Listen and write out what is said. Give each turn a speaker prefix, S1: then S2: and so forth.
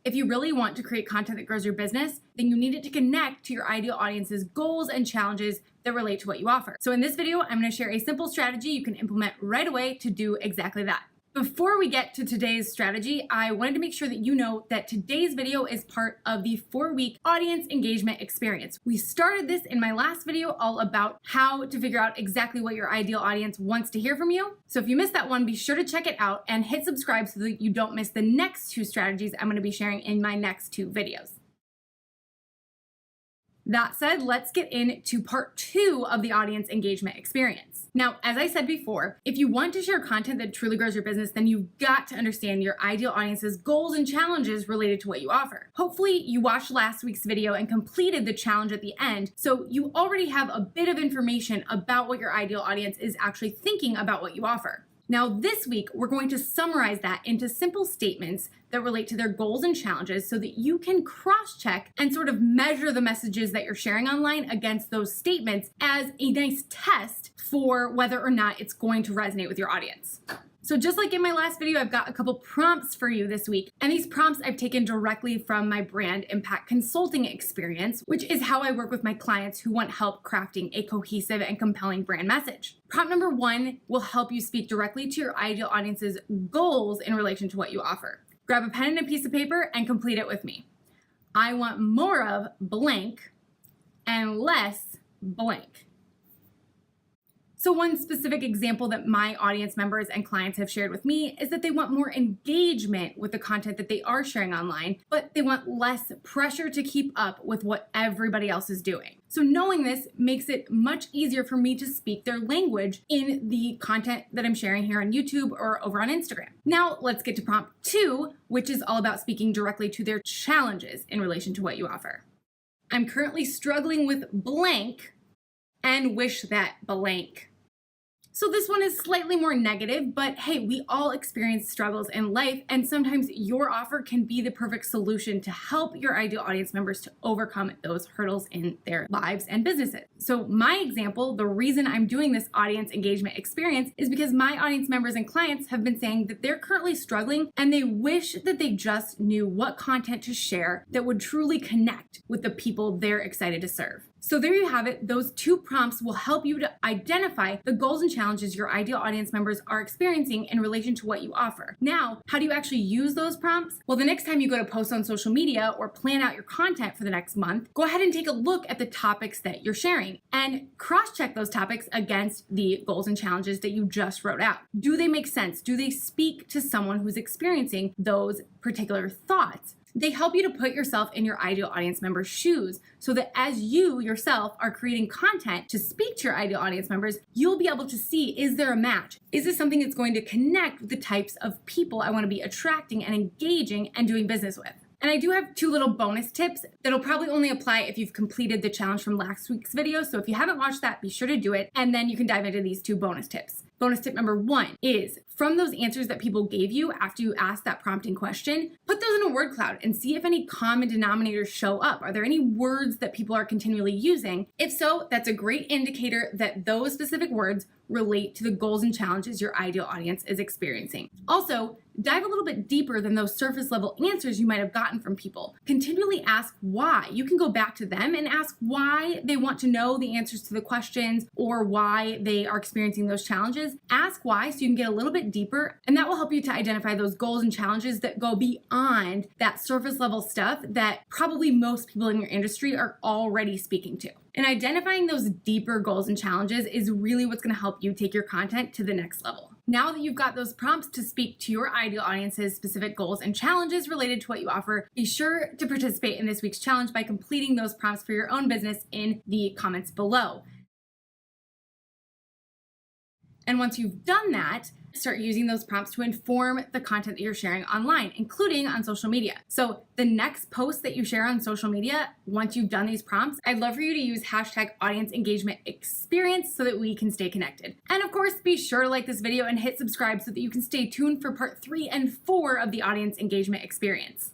S1: If you really want to create content that grows your business, then you need it to connect to your ideal audience's goals and challenges that relate to what you offer. So in this video, I'm going to share a simple strategy you can implement right away to do exactly that. Before we get to today's strategy, I wanted to make sure that you know that today's video is part of the 4-week audience engagement experience. We started this in my last video all about how to figure out exactly what your ideal audience wants to hear from you. So if you missed that one, be sure to check it out and hit subscribe so that you don't miss the next 2 strategies I'm going to be sharing in my next 2 videos. That said, let's get into part 2 of the audience engagement experience. Now, as I said before, if you want to share content that truly grows your business, then you've got to understand your ideal audience's goals and challenges related to what you offer. Hopefully, you watched last week's video and completed the challenge at the end, so you already have a bit of information about what your ideal audience is actually thinking about what you offer. Now, this week, we're going to summarize that into simple statements that relate to their goals and challenges so that you can cross-check and sort of measure the messages that you're sharing online against those statements as a nice test for whether or not it's going to resonate with your audience. So just like in my last video, I've got a couple prompts for you this week. And these prompts I've taken directly from my brand impact consulting experience, which is how I work with my clients who want help crafting a cohesive and compelling brand message. Prompt number 1 will help you speak directly to your ideal audience's goals in relation to what you offer. Grab a pen and a piece of paper and complete it with me. I want more of blank and less blank. So one specific example that my audience members and clients have shared with me is that they want more engagement with the content that they are sharing online, but they want less pressure to keep up with what everybody else is doing. So knowing this makes it much easier for me to speak their language in the content that I'm sharing here on YouTube or over on Instagram. Now let's get to prompt 2, which is all about speaking directly to their challenges in relation to what you offer. I'm currently struggling with blank and wish that blank. So this one is slightly more negative, but hey, we all experience struggles in life, and sometimes your offer can be the perfect solution to help your ideal audience members to overcome those hurdles in their lives and businesses. So my example, the reason I'm doing this audience engagement experience is because my audience members and clients have been saying that they're currently struggling and they wish that they just knew what content to share that would truly connect with the people they're excited to serve. So there you have it. Those 2 prompts will help you to identify the goals and challenges your ideal audience members are experiencing in relation to what you offer. Now, how do you actually use those prompts? Well, the next time you go to post on social media or plan out your content for the next month, go ahead and take a look at the topics that you're sharing and cross-check those topics against the goals and challenges that you just wrote out. Do they make sense? Do they speak to someone who's experiencing those particular thoughts? They help you to put yourself in your ideal audience member's shoes so that as you yourself are creating content to speak to your ideal audience members, you'll be able to see, is there a match? Is this something that's going to connect with the types of people I want to be attracting and engaging and doing business with? And I do have 2 little bonus tips that'll probably only apply if you've completed the challenge from last week's video. So if you haven't watched that, be sure to do it. And then you can dive into these 2 bonus tips. Bonus tip number 1 is from those answers that people gave you after you asked that prompting question, put those in a word cloud and see if any common denominators show up. Are there any words that people are continually using? If so, that's a great indicator that those specific words relate to the goals and challenges your ideal audience is experiencing. Also, dive a little bit deeper than those surface level answers you might have gotten from people. Continually ask why. You can go back to them and ask why they want to know the answers to the questions or why they are experiencing those challenges. Ask why so you can get a little bit deeper, and that will help you to identify those goals and challenges that go beyond that surface level stuff that probably most people in your industry are already speaking to. And identifying those deeper goals and challenges is really what's going to help you take your content to the next level. Now that you've got those prompts to speak to your ideal audience's specific goals and challenges related to what you offer, be sure to participate in this week's challenge by completing those prompts for your own business in the comments below. And once you've done that, start using those prompts to inform the content that you're sharing online, including on social media. So the next post that you share on social media, once you've done these prompts, I'd love for you to use hashtag audience engagement experience so that we can stay connected. And of course, be sure to like this video and hit subscribe so that you can stay tuned for part 3 and 4 of the audience engagement experience.